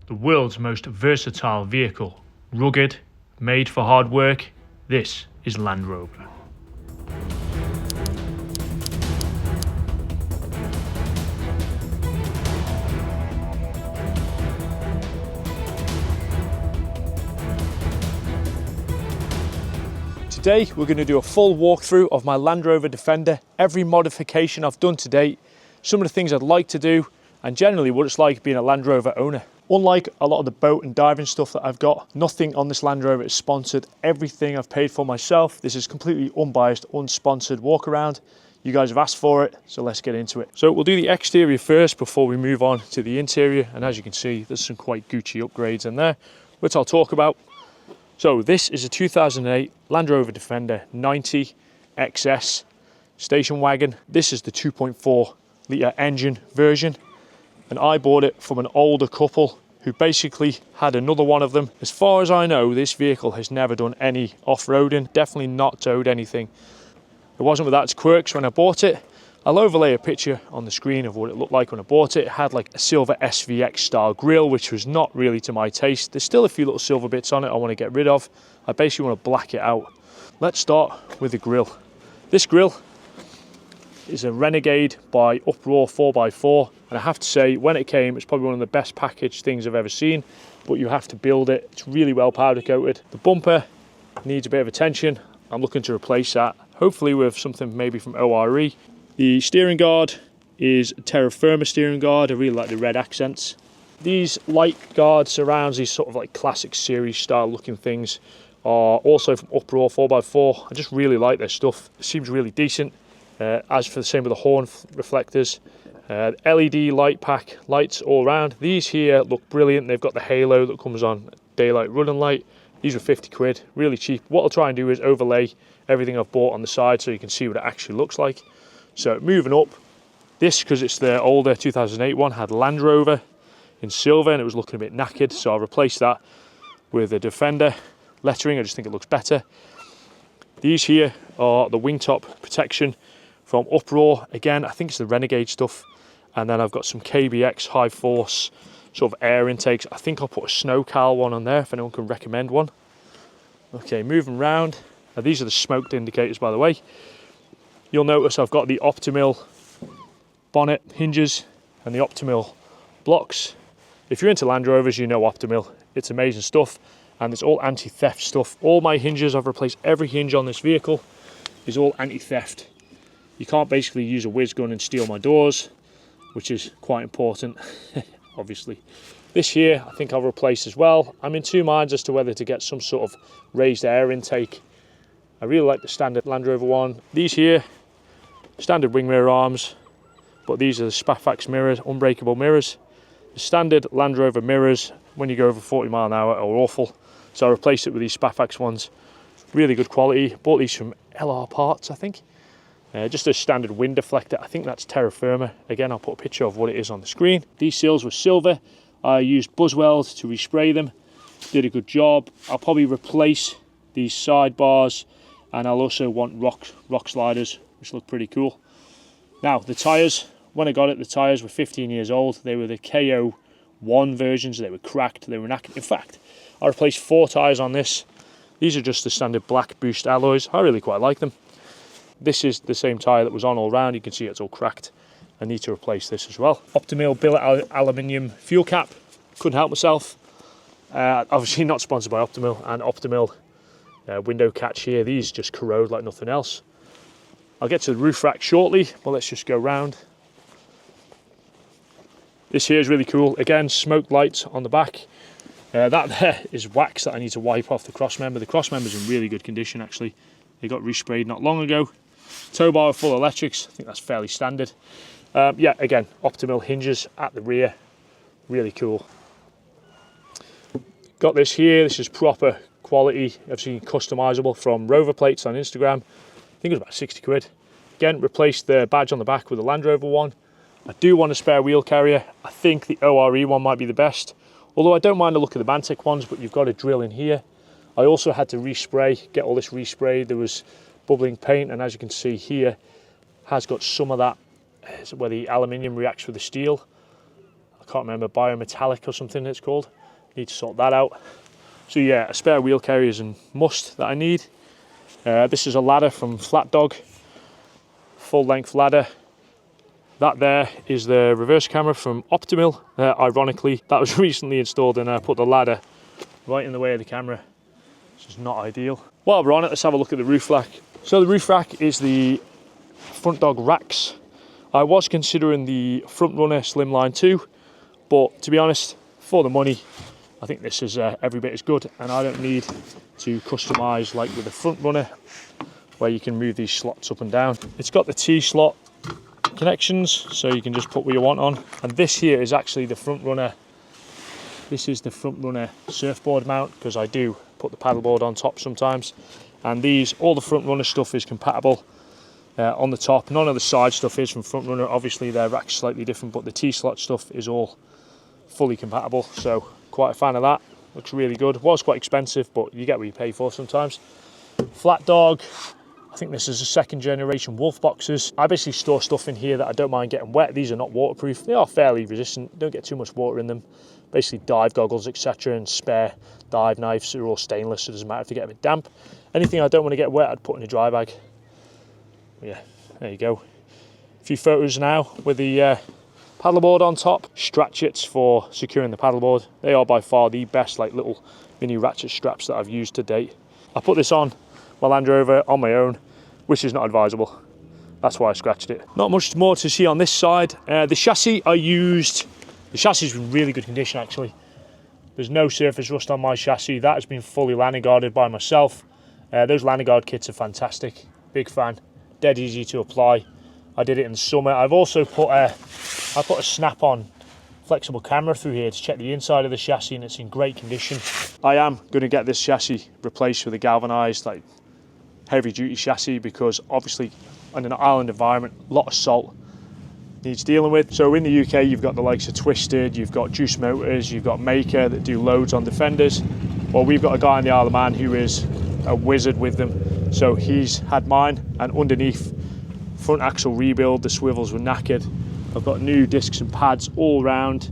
the world's most versatile vehicle. Rugged, made for hard work, this is Land Rover. Today we're going to do a full walkthrough of my Land Rover Defender, every modification I've done to date, some of the things I'd like to do, and generally what it's like being a Land Rover owner. Unlike a lot of the boat and diving stuff that I've got, nothing on this Land Rover is sponsored. Everything I've paid for myself. This is completely unbiased, unsponsored walk around. You guys have asked for it, so let's get into it. So we'll do the exterior first before we move on to the interior. And as you can see, there's some quite Gucci upgrades in there, which I'll talk about. So this is a 2008 Land Rover Defender 90 XS station wagon. This is the 2.4 litre engine version. And I bought it from an older couple who basically had another one of them. As far as I know, this vehicle has never done any off-roading, definitely not towed anything. It wasn't without its quirks when I bought it. I'll overlay a picture on the screen of what it looked like when I bought it. It had like a silver SVX style grille, which was not really to my taste. There's still a few little silver bits on it I want to get rid of. I basically want to black it out. Let's start with the grille. This grille is a Renegade by Uproar 4x4, and I have to say, when it came, it's probably one of the best packaged things I've ever seen, but you have to build it. It's really well powder coated. The bumper needs a bit of attention. I'm looking to replace that, hopefully with something maybe from ORE. The steering guard is a Terra Firma steering guard. I really like the red accents. These light guard surrounds, these sort of like classic series style looking things, are also from Uproar 4x4. I just really like their stuff. It seems really decent. As for the same with the horn reflectors, LED light pack lights all around. These here look brilliant. They've got the halo that comes on daylight running light. These were 50 quid, really cheap. What I'll try and do is overlay everything I've bought on the side so you can see what it actually looks like. So moving up, this, because it's the older 2008 one, had Land Rover in silver and it was looking a bit knackered, so I'll replace that with a Defender lettering. I just think it looks better. These here are the wingtop protection from Uproar. Again, I think it's the Renegade stuff. And then I've got some KBX high force sort of air intakes. I think I'll put a Snowcal one on there if anyone can recommend one. Okay, moving round. Now these are the smoked indicators, by the way. You'll notice I've got the Optimil bonnet hinges and the Optimil blocks. If you're into Land Rovers, you know Optimil. It's amazing stuff, and it's all anti-theft stuff. All my hinges, I've replaced every hinge on this vehicle, is all anti-theft. You can't basically use a whiz gun and steal my doors, which is quite important, obviously. This here, I think I'll replace as well. I'm in two minds as to whether to get some sort of raised air intake. I really like the standard Land Rover one. These here, standard wing mirror arms, but these are the Spafax mirrors, unbreakable mirrors. The standard Land Rover mirrors, when you go over 40 miles an hour, are awful. So I replaced it with these Spafax ones. Really good quality. Bought these from LR Parts, I think. Just a standard wind deflector. I think that's Terra Firma. Again, I'll put a picture of what it is on the screen. These seals were silver. I used Buzzweld to respray them. Did a good job. I'll probably replace these sidebars, and I'll also want rock sliders, which look pretty cool. Now, the tyres. When I got it, the tyres were 15 years old. They were the KO1 versions. They were cracked. They were knackered. In fact, I replaced 4 tyres on this. These are just the standard black Boost alloys. I really quite like them. This is the same tyre that was on all round. You can see it's all cracked. I need to replace this as well. Optimil billet aluminium fuel cap. Couldn't help myself. Obviously not sponsored by Optimil. And Optimil window catch here. These just corrode like nothing else. I'll get to the roof rack shortly, but let's just go round. This here is really cool. Again, smoked lights on the back. That there is wax that I need to wipe off the cross member. The cross member is in really good condition, actually. They got resprayed not long ago. Tow bar full electrics. I think that's fairly standard. Yeah, again, Optimil hinges at the rear. Really cool. Got this here. This is proper quality. I've seen customizable from Rover plates on Instagram. I think it was about 60 quid. Again, replaced the badge on the back with a Land Rover one. I do want a spare wheel carrier. I think the ORE one might be the best. Although I don't mind the look of the Mantic ones, but you've got to drill in here. I also had to respray, get all this resprayed. There was bubbling paint, and as you can see here, has got some of that where the aluminium reacts with the steel. I can't remember, biometallic or something it's called. Need to sort that out. So yeah, a spare wheel carrier is a must that I need. This is a ladder from Flat Dog, full length ladder. That there is the reverse camera from Optimal. Ironically, that was recently installed and I put the ladder right in the way of the camera, which is not ideal. While we're on it, let's have a look at the roof rack. So the roof rack is the Front Dog racks. I was considering the Front Runner Slimline 2, but to be honest, for the money, I think this is every bit as good, and I don't need to customise like with the Front Runner, where you can move these slots up and down. It's got the T-slot connections, so you can just put what you want on. And this here is actually the Front Runner. This is the Front Runner surfboard mount, because I do put the paddleboard on top sometimes. And these, all the Front Runner stuff is compatible on the top. None of the side stuff is from Front Runner. Obviously their rack's slightly different, but the T-slot stuff is all fully compatible. So quite a fan of that. Looks really good. Was quite expensive, but you get what you pay for sometimes. Flat Dog. I think this is a 2nd generation Wolf boxes. I basically store stuff in here that I don't mind getting wet. These are not waterproof. They are fairly resistant. Don't get too much water in them. Basically dive goggles, etc., and spare dive knives are all stainless, so it doesn't matter if they get a bit damp. Anything I don't want to get wet, I'd put in a dry bag. Yeah, there you go. A few photos now with the paddleboard on top. Stratchets for securing the paddleboard. They are by far the best, like little mini ratchet straps that I've used to date. I put this on my Land Rover on my own, which is not advisable. That's why I scratched it. Not much more to see on this side. The chassis I used, the chassis is in really good condition actually. There's no surface rust on my chassis. That has been fully landing guarded by myself. Those landing guard kits are fantastic. Big fan. Dead easy to apply. I did it in the summer. I've also put a snap-on flexible camera through here to check the inside of the chassis, and it's in great condition. I am going to get this chassis replaced with a galvanised, like, heavy-duty chassis, because obviously in an island environment, a lot of salt needs dealing with. So in the UK, you've got the likes of Twisted, you've got Juice Motors, you've got Maker that do loads on Defenders. Well, we've got a guy in the Isle of Man who is a wizard with them. So he's had mine, and underneath, front axle rebuild, the swivels were knackered. I've got new discs and pads all round,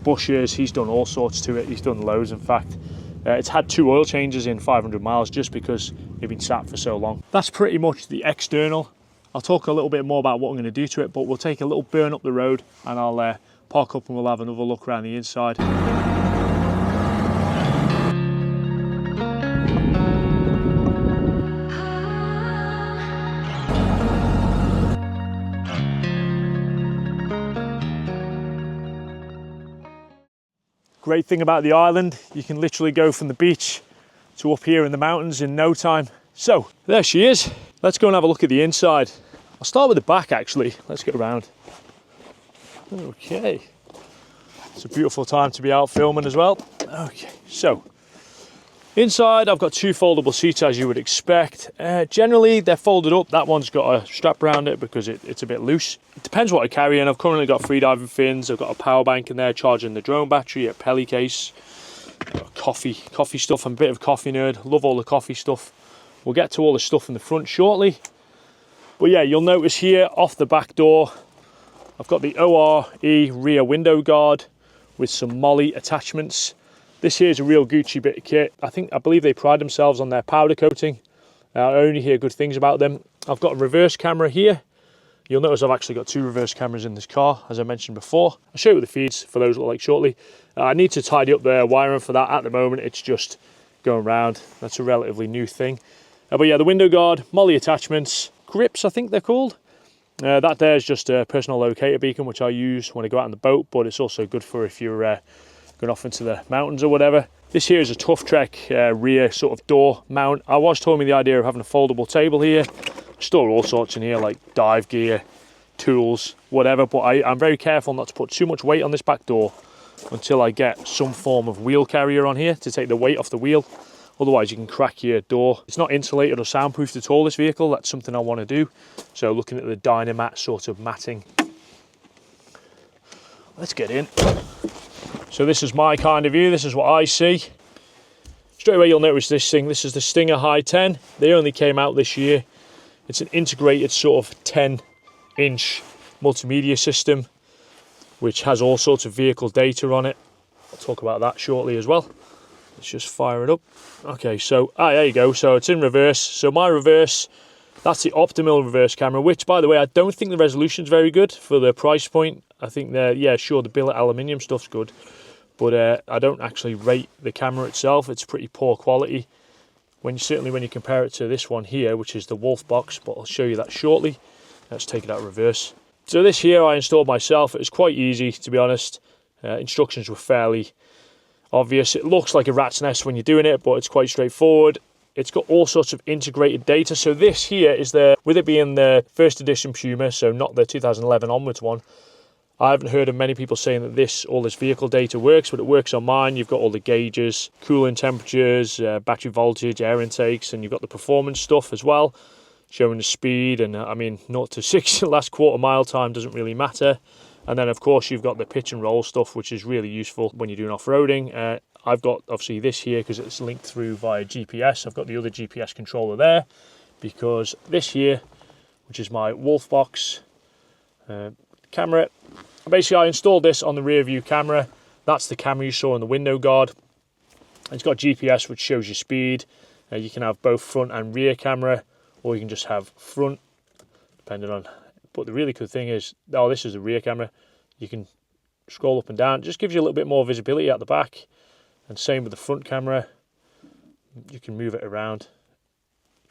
bushers. He's done all sorts to it. He's done loads, in fact. It's had 2 oil changes in 500 miles just because it's been sat for so long. That's pretty much the external. I'll talk a little bit more about what I'm going to do to it, but we'll take a little burn up the road and I'll park up and we'll have another look around the inside. Great thing about the island, you can literally go from the beach to up here in the mountains in no time. So there she is. Let's go and have a look at the inside. I'll start with the back actually. Let's get around. Okay. It's a beautiful time to be out filming as well. Okay, so inside I've got 2 foldable seats as you would expect. Generally they're folded up. That one's got a strap around it because it's a bit loose. It depends what I carry in. I've currently got 3 diving fins. I've got a power bank in there charging the drone battery, a pelly case, coffee stuff. I'm a bit of a coffee nerd. Love all the coffee stuff. We'll get to all the stuff in the front shortly. But yeah, you'll notice here off the back door, I've got the ORE rear window guard with some molly attachments. This here is a real Gucci bit of kit. I believe they pride themselves on their powder coating. I only hear good things about them. I've got a reverse camera here. You'll notice I've actually got 2 reverse cameras in this car, as I mentioned before. I'll show you what the feeds for those look like shortly. I need to tidy up the wiring for that. At the moment, it's just going round. That's a relatively new thing. But yeah, the window guard, molly attachments, grips, I think they're called. That there is just a personal locator beacon, which I use when I go out on the boat, but it's also good for if you're going off into the mountains or whatever. This here is a Tough Trek rear sort of door mount. I was told me the idea of having a foldable table here. I store all sorts in here like dive gear, tools, whatever, but I'm very careful not to put too much weight on this back door until I get some form of wheel carrier on here to take the weight off the wheel. Otherwise you can crack your door. It's not insulated or soundproofed at all, this vehicle. That's something I want to do. So looking at the Dynamat sort of matting. Let's get in. So this is my kind of view. This is what I see. Straight away you'll notice this thing. This is the Stinger High 10. They only came out this year. It's an integrated sort of 10-inch multimedia system. which has all sorts of vehicle data on it. I'll talk about that shortly as well. Let's just fire it up. Okay, so there you go. So it's in reverse. So my reverse, that's the optimal reverse camera, which, by the way, I don't think the resolution's very good for the price point. I think yeah, sure, the billet aluminium stuff's good, but I don't actually rate the camera itself. It's pretty poor quality. Certainly when you compare it to this one here, which is the Wolf box, but I'll show you that shortly. Let's take it out reverse. So this here I installed myself. It was quite easy, to be honest. Instructions were fairly obvious. It looks like a rat's nest when you're doing it, but it's quite straightforward. It's got all sorts of integrated data. So this here is with it being the first edition Puma, so not the 2011 onwards one, I haven't heard of many people saying that all this vehicle data works, but it works on mine. You've got all the gauges, cooling temperatures, battery voltage, air intakes, and you've got the performance stuff as well, showing the speed. And I mean, 0 to 60 last quarter mile time doesn't really matter. And then of course you've got the pitch and roll stuff, which is really useful when you're doing off-roading. I've got obviously this here because it's linked through via GPS. I've got the other GPS controller there because this here, which is my Wolf box camera, basically I installed this on the rear view camera. That's the camera you saw in the window guard. It's got GPS, which shows your speed. You can have both front and rear camera, or you can just have front, depending on. But the really good thing is, this is the rear camera. You can scroll up and down. It just gives you a little bit more visibility at the back. And same with the front camera. You can move it around.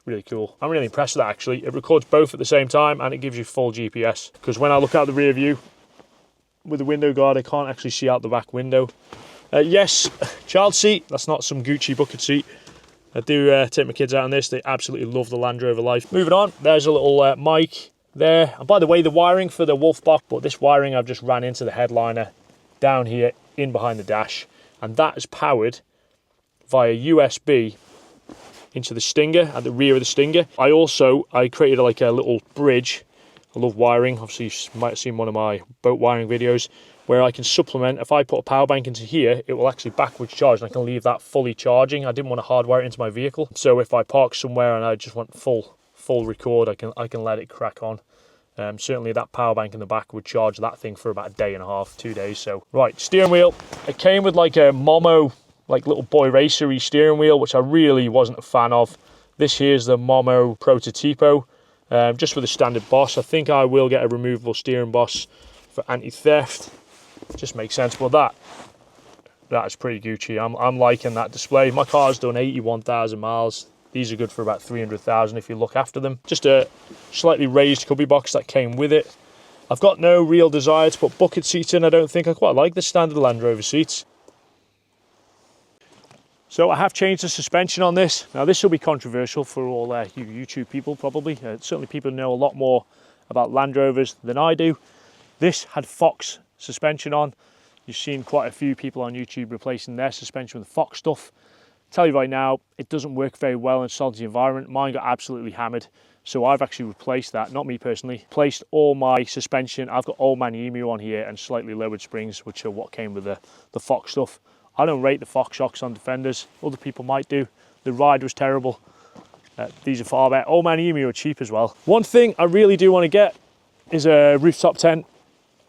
Really cool. I'm really impressed with that, actually. It records both at the same time and it gives you full GPS. Because when I look out the rear view with the window guard, I can't actually see out the back window. Yes, child seat. That's not some Gucci bucket seat. I do take my kids out on this. They absolutely love the Land Rover life. Moving on, there's a little mic there. And by the way, the wiring for the Wolf box, but this wiring I've just ran into the headliner down here in behind the dash. And that is powered via USB into the Stinger, at the rear of the Stinger. I created like a little bridge. I love wiring. Obviously, you might have seen one of my boat wiring videos where I can supplement. If I put a power bank into here, it will actually backwards charge and I can leave that fully charging. I didn't want to hardwire it into my vehicle. So if I park somewhere and I just want full record, I can let it crack on. Certainly that power bank in the back would charge that thing for about a day and a half, 2 days. So, right, steering wheel. It came with like a Momo, like little boy racery steering wheel, which I really wasn't a fan of. This here's the Momo Prototipo, just with a standard boss. I think I will get a removable steering boss for anti-theft. Just makes sense. But that is pretty Gucci. I'm liking that display. My car's done 81,000 miles. These are good for about 300,000 if you look after them. Just a slightly raised cubby box that came with it. I've got no real desire to put bucket seats in, I don't think. I quite like the standard Land Rover seats. So I have changed the suspension on this. Now this will be controversial for all you YouTube people probably. Certainly people know a lot more about Land Rovers than I do. This had Fox suspension on. You've seen quite a few people on YouTube replacing their suspension with Fox stuff. Tell you right now, it doesn't work very well in a salty environment. Mine got absolutely hammered. So I've actually replaced that, not me personally, replaced all my suspension. I've got Old Man Emu on here and slightly lowered springs, which are what came with the Fox stuff. I don't rate the Fox shocks on Defenders. Other people might do. The ride was terrible. These are far better. Old Man Emu are cheap as well. One thing I really do want to get is a rooftop tent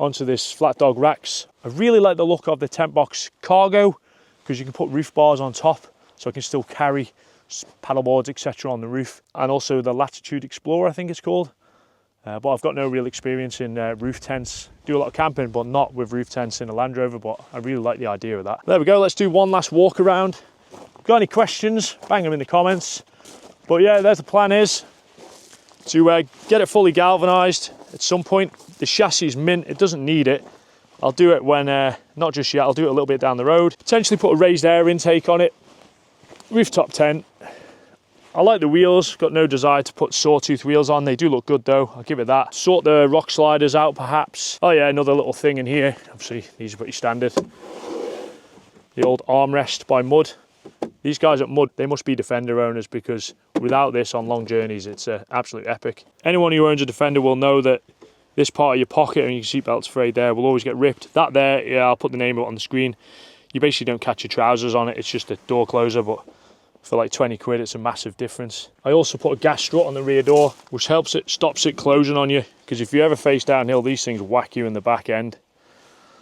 onto this flat dog racks. I really like the look of the tent box cargo because you can put roof bars on top, so I can still carry paddleboards, etc. on the roof. And also the Latitude Explorer, I think it's called. But I've got no real experience in roof tents. Do a lot of camping, but not with roof tents in a Land Rover, but I really like the idea of that. There we go, let's do one last walk around. Got any questions, bang them in the comments. But yeah, there's the plan is to get it fully galvanized at some point. The chassis is mint, it doesn't need it. I'll do it when, not just yet, I'll do it a little bit down the road. Potentially put a raised air intake on it. Rooftop tent. I like the wheels, got no desire to put sawtooth wheels on. They do look good though, I'll give it that. Sort the rock sliders out perhaps. Oh yeah, another little thing in here. Obviously, these are pretty standard. The old armrest by Mud. These guys at Mud, they must be Defender owners because without this on long journeys, it's absolute epic. Anyone who owns a Defender will know that this part of your pocket and your seatbelt's frayed there will always get ripped. That there, yeah, I'll put the name of it on the screen. You basically don't catch your trousers on it, it's just a door closer, but for like 20 quid, it's a massive difference. I also put a gas strut on the rear door, which helps it, stops it closing on you, because if you ever face downhill, these things whack you in the back end.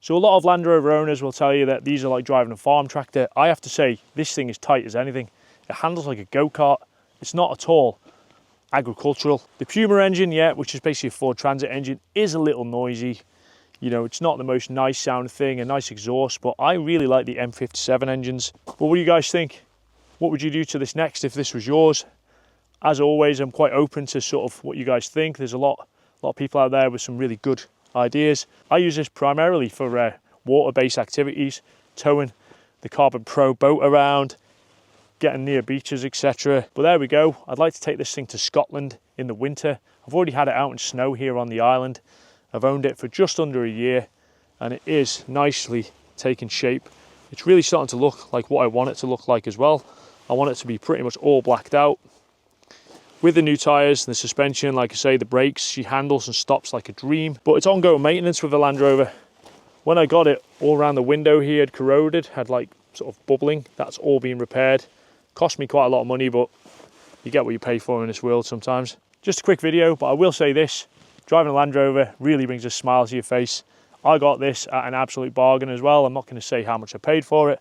So a lot of Land Rover owners will tell you that these are like driving a farm tractor. I have to say, this thing is tight as anything. It handles like a go-kart. It's not at all agricultural. The Puma engine, yeah, which is basically a Ford Transit engine, is a little noisy. You know, it's not the most nice sound thing, a nice exhaust, but I really like the M57 engines. But what do you guys think? What would you do to this next if this was yours? As always, I'm quite open to sort of what you guys think. There's a lot of people out there with some really good ideas. I use this primarily for water-based activities, towing the Carbon Pro boat around, getting near beaches, etc. But there we go. I'd like to take this thing to Scotland in the winter. I've already had it out in snow here on the island. I've owned it for just under a year and it is nicely taking shape. It's really starting to look like what I want it to look like as well. I want it to be pretty much all blacked out. With the new tyres and the suspension, like I say, the brakes, she handles and stops like a dream. But it's ongoing maintenance with the Land Rover. When I got it, all around the window here had corroded, had like sort of bubbling. That's all been repaired. Cost me quite a lot of money, but you get what you pay for in this world sometimes. Just a quick video, but I will say this. Driving a Land Rover really brings a smile to your face. I got this at an absolute bargain as well. I'm not going to say how much I paid for it,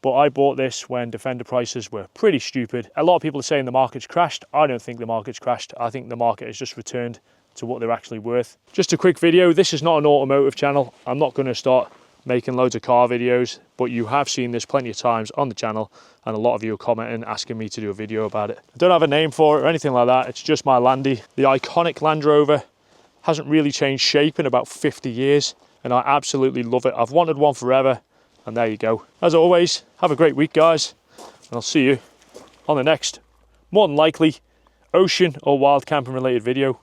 but I bought this when Defender prices were pretty stupid. A lot of people are saying the market's crashed. I don't think the market's crashed. I think the market has just returned to what they're actually worth. Just a quick video. This is not an automotive channel. I'm not going to start making loads of car videos, but you have seen this plenty of times on the channel and a lot of you are commenting, asking me to do a video about it. I don't have a name for it or anything like that. It's just my Landy. The iconic Land Rover hasn't really changed shape in about 50 years and I absolutely love it. I've wanted one forever and there you go. As always, have a great week guys and I'll see you on the next, more than likely, ocean or wild camping related video.